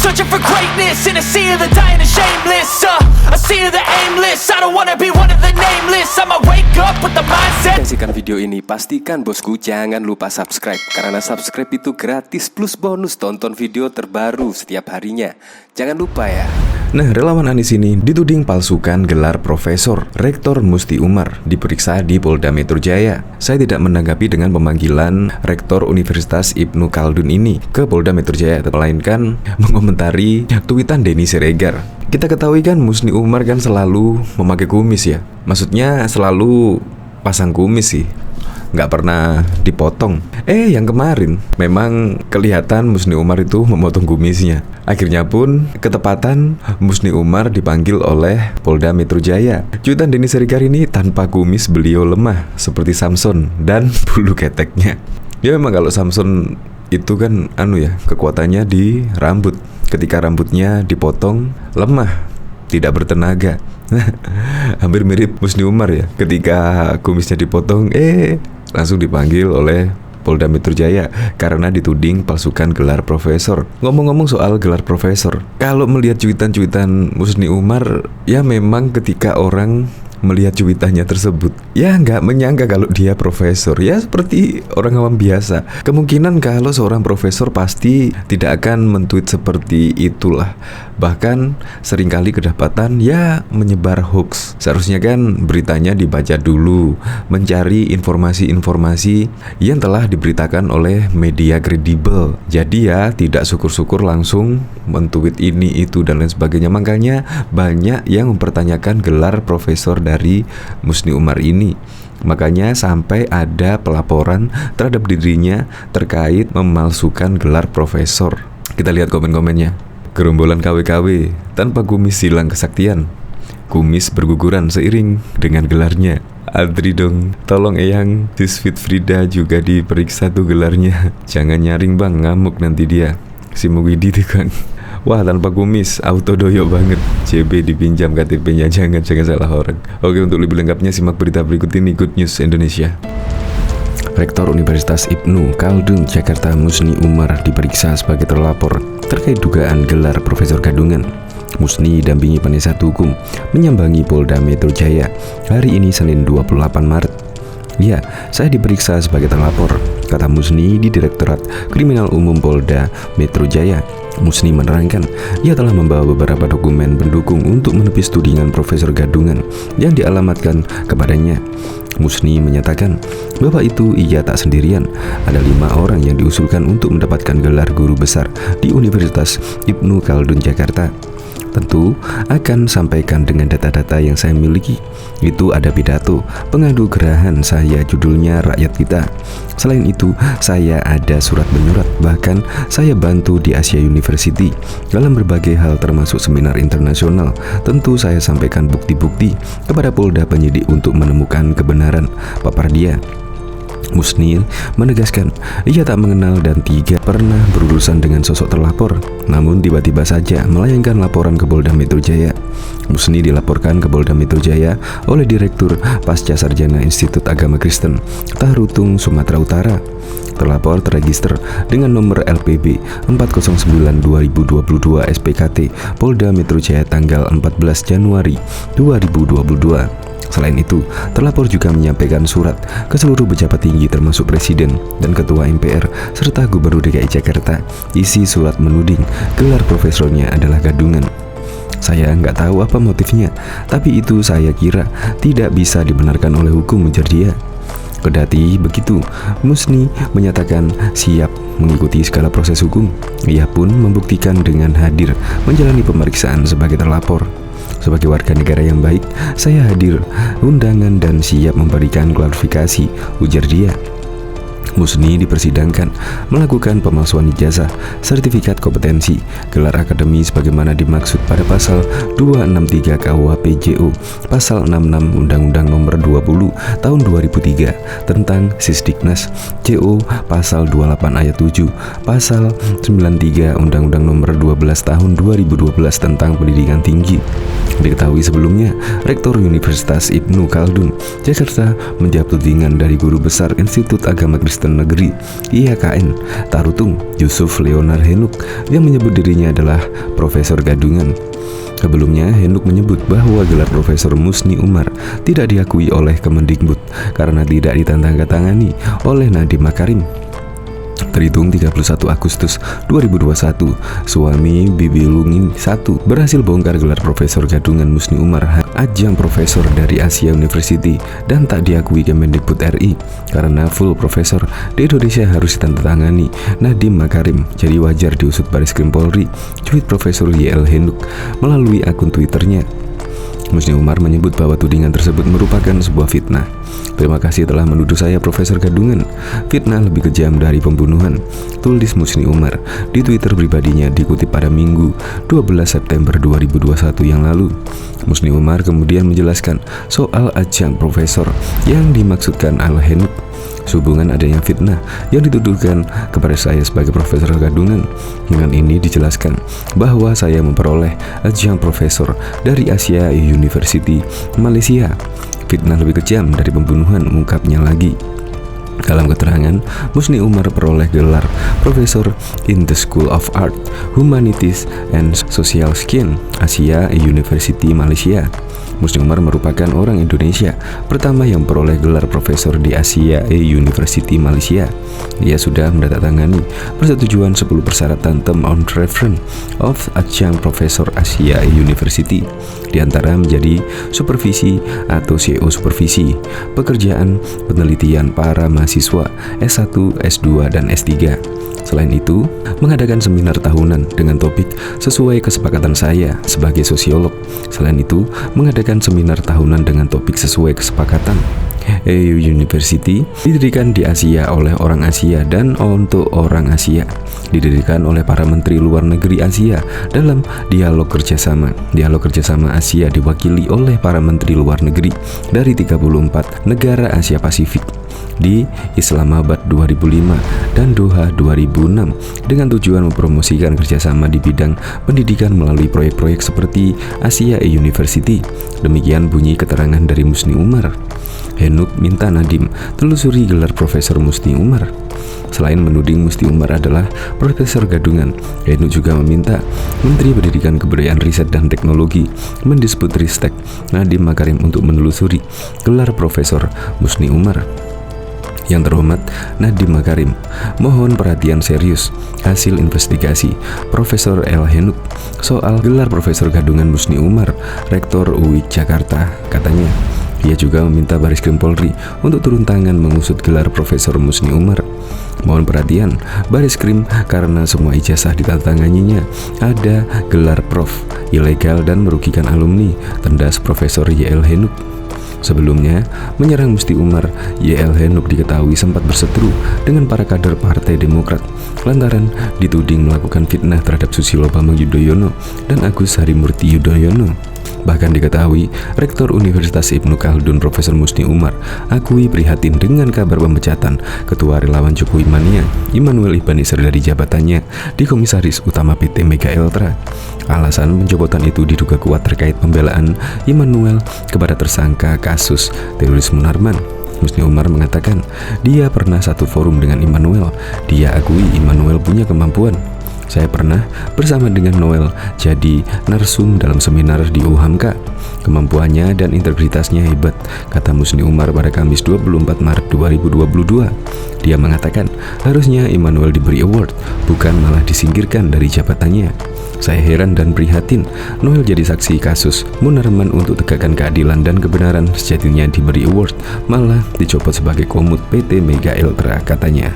searching for greatness in a sea of the dying and shameless. A sea of the aimless. I don't wanna be one of the nameless. I'ma wake up with the mindset. Saksikan video ini, pastikan bosku jangan lupa subscribe, karena subscribe itu gratis plus bonus tonton video terbaru setiap harinya. Jangan lupa ya. Nah, relawan Anies ini dituding palsukan gelar profesor. Rektor Musti Umar diperiksa di Polda Metro Jaya. Saya tidak menanggapi dengan pemanggilan Rektor Universitas Ibnu Khaldun ini ke Polda Metro Jaya, melainkan mengomentari tweetan Denny Siregar. Kita ketahui kan Musti Umar kan selalu memakai kumis ya. Maksudnya selalu pasang kumis sih, nggak pernah dipotong. Yang kemarin memang kelihatan Musni Umar itu memotong kumisnya. Akhirnya pun ketepatan Musni Umar dipanggil oleh Polda Metro Jaya. Cuitan Denny Siregar ini, tanpa kumis beliau lemah seperti Samson dan bulu keteknya. Ya memang kalau Samson itu kan kekuatannya di rambut. Ketika rambutnya dipotong lemah, tidak bertenaga. Hampir mirip Musni Umar ya. Ketika kumisnya dipotong langsung dipanggil oleh Polda Metro Jaya karena dituding palsukan gelar profesor. Ngomong-ngomong soal gelar profesor, kalau melihat cuitan-cuitan Musni Umar, ya memang ketika orang melihat cuitannya tersebut, ya nggak menyangka kalau dia profesor. Ya seperti orang awam biasa. Kemungkinan kalau seorang profesor pasti tidak akan men-tweet seperti itulah. Bahkan seringkali kedapatan ya menyebar hoax. Seharusnya kan beritanya dibaca dulu, mencari informasi-informasi yang telah diberitakan oleh media kredibel. Jadi ya tidak syukur-syukur langsung men-tweet ini itu dan lain sebagainya. Makanya banyak yang mempertanyakan gelar profesor dari Musni Umar ini. Makanya sampai ada pelaporan terhadap dirinya terkait memalsukan gelar profesor. Kita lihat komen-komennya. Gerombolan KW-KW tanpa kumis hilang kesaktian. Kumis berguguran seiring dengan gelarnya. Adri dong, tolong eyang, Siswit Frida juga diperiksa tuh gelarnya. Jangan nyaring bang, ngamuk nanti dia. Si Mugidi tuh kan. Wah, tanpa kumis, auto doyok banget. CB dipinjam KTP-nya, jangan salah orang. Oke, untuk lebih lengkapnya simak berita berikut ini. Good News Indonesia. Rektor Universitas Ibnu Khaldun Jakarta Musni Umar diperiksa sebagai terlapor terkait dugaan gelar profesor gadungan. Musni dampingi penasihat hukum menyambangi Polda Metro Jaya hari ini Senin 28 Maret. Ya, saya diperiksa sebagai terlapor, kata Musni di Direktorat Kriminal Umum Polda Metro Jaya. Musni menerangkan, ia telah membawa beberapa dokumen pendukung untuk menepis tudingan profesor gadungan yang dialamatkan kepadanya. Musni menyatakan bahwa itu ia tak sendirian. Ada 5 orang yang diusulkan untuk mendapatkan gelar guru besar di Universitas Ibnu Khaldun Jakarta. Tentu akan sampaikan dengan data-data yang saya miliki. Itu ada pidato pengadu gerahan saya, judulnya Rakyat Kita. Selain itu, saya ada surat menyurat, bahkan saya bantu di Asia University dalam berbagai hal termasuk seminar internasional. Tentu saya sampaikan bukti-bukti kepada Polda penyidik untuk menemukan kebenaran, papar dia. Musni menegaskan ia tak mengenal dan tidak pernah berurusan dengan sosok terlapor, namun tiba-tiba saja melayangkan laporan ke Polda Metro Jaya. Musni dilaporkan ke Polda Metro Jaya oleh Direktur Pasca Sarjana Institut Agama Kristen Tarutung, Sumatera Utara. Terlapor terregister dengan nomor LPB 409/2022 SPKT Polda Metro Jaya tanggal 14 Januari 2022. Selain itu, terlapor juga menyampaikan surat ke seluruh pejabat tinggi termasuk Presiden dan Ketua MPR serta Gubernur DKI Jakarta. Isi surat menuding gelar profesornya adalah gadungan. Saya nggak tahu apa motifnya, tapi itu saya kira tidak bisa dibenarkan oleh hukum, ujar dia. Kendati begitu, Musni menyatakan siap mengikuti segala proses hukum. Ia pun membuktikan dengan hadir menjalani pemeriksaan sebagai terlapor. Sebagai warga negara yang baik, saya hadir undangan dan siap memberikan klarifikasi, ujar dia. Musni dipersidangkan melakukan pemalsuan ijazah, sertifikat kompetensi, gelar akademi sebagaimana dimaksud pada pasal 263 KUHP JO, pasal 66 Undang-Undang Nomor 20 Tahun 2003 tentang Sisdiknas, JO pasal 28 ayat 7, pasal 93 Undang-Undang Nomor 12 Tahun 2012 tentang Pendidikan Tinggi. Diketahui sebelumnya, Rektor Universitas Ibnu Khaldun, Jakarta menjawab tudingan dari Guru Besar Institut Agama Kristen Negeri IAKN Tarutung, Yusuf Leonard Henuk, yang menyebut dirinya adalah Profesor Gadungan. Sebelumnya, Henuk menyebut bahwa gelar Profesor Musni Umar tidak diakui oleh Kemendikbud karena tidak ditandatangani oleh Nadiem Makarim. Terhitung 31 Agustus 2021, suami Bibi Lungin I berhasil bongkar gelar Profesor Gadungan Musni Umar ajang profesor dari Asia University dan tak diakui Kemendikbud RI karena full profesor di Indonesia harus ditandatangani Nadiem Makarim, jadi wajar diusut Bareskrim Polri, tweet Profesor YL Henuk melalui akun Twitternya. Musni Umar menyebut bahwa tudingan tersebut merupakan sebuah fitnah. Terima kasih telah menuduh saya Profesor Gadungan. Fitnah lebih kejam dari pembunuhan, tulis Musni Umar di Twitter pribadinya dikutip pada Minggu 12 September 2021 yang lalu. Musni Umar kemudian menjelaskan soal ajang profesor yang dimaksudkan Al-Henuk sehubungan adanya fitnah yang dituduhkan kepada saya sebagai Profesor Gadungan. Dengan ini dijelaskan bahwa saya memperoleh ajang profesor dari Asia University Malaysia. Fitnah lebih kejam dari pembunuhan, ungkapnya lagi. Dalam keterangan, Musni Umar peroleh gelar Profesor in the School of Art, Humanities and Social Science Asia University Malaysia. Musni Umar merupakan orang Indonesia pertama yang peroleh gelar profesor di Asia University Malaysia. Dia sudah menandatangani persetujuan 10 persyaratan Term on Reference of Adjunct Professor Asia University, di antara menjadi supervisi atau CO supervisi pekerjaan penelitian para mahasiswa S1, S2, dan S3. Selain itu, mengadakan seminar tahunan dengan topik sesuai kesepakatan saya sebagai sosiolog. Selain itu, mengadakan seminar tahunan dengan topik sesuai kesepakatan. EU University didirikan di Asia oleh orang Asia dan untuk orang Asia, didirikan oleh para menteri luar negeri Asia dalam dialog kerjasama. Dialog kerjasama Asia diwakili oleh para menteri luar negeri dari 34 negara Asia Pasifik di Islamabad 2005 dan Doha 2006 dengan tujuan mempromosikan kerjasama di bidang pendidikan melalui proyek-proyek seperti Asia University. Demikian bunyi keterangan dari Musni Umar. Henuk minta Nadiem telusuri gelar Profesor Musni Umar. Selain menuding Musni Umar adalah Profesor Gadungan, Henuk juga meminta Menteri Pendidikan Kebudayaan Riset dan Teknologi Mendisbudristek Nadiem Makarim untuk menelusuri gelar Profesor Musni Umar. Yang terhormat Nadiem Makarim, mohon perhatian serius hasil investigasi Profesor L. Henuk soal gelar Profesor Gadungan Musni Umar, Rektor UI Jakarta, katanya. Ia juga meminta Bareskrim Polri untuk turun tangan mengusut gelar Profesor Musni Umar. Mohon perhatian Bareskrim karena semua ijazah ditandatanganinya ada gelar Prof, ilegal dan merugikan alumni, tendas Profesor YL Henuk. Sebelumnya, menyerang Musni Umar, YL Henuk diketahui sempat berseteru dengan para kader Partai Demokrat lantaran dituding melakukan fitnah terhadap Susilo Bambang Yudhoyono dan Agus Harimurti Yudhoyono. Bahkan diketahui, Rektor Universitas Ibnu Khaldun Profesor Musni Umar akui prihatin dengan kabar pemecatan Ketua Relawan Jokowi Mania Immanuel Ibanishar dari jabatannya di Komisaris Utama PT Mega Eltra. Alasan pencopotan itu diduga kuat terkait pembelaan Immanuel kepada tersangka kasus teroris Munarman. Musni Umar mengatakan dia pernah satu forum dengan Immanuel. Dia akui Immanuel punya kemampuan. Saya pernah bersama dengan Noel jadi narsum dalam seminar di UHAMKA. Kemampuannya dan integritasnya hebat, kata Musni Umar pada Kamis 24 Maret 2022. Dia mengatakan harusnya Immanuel diberi award, bukan malah disingkirkan dari jabatannya. Saya heran dan prihatin, Noel jadi saksi kasus Munarman untuk tegakkan keadilan dan kebenaran, sejatinya diberi award, malah dicopot sebagai komut PT Mega Eltra, katanya.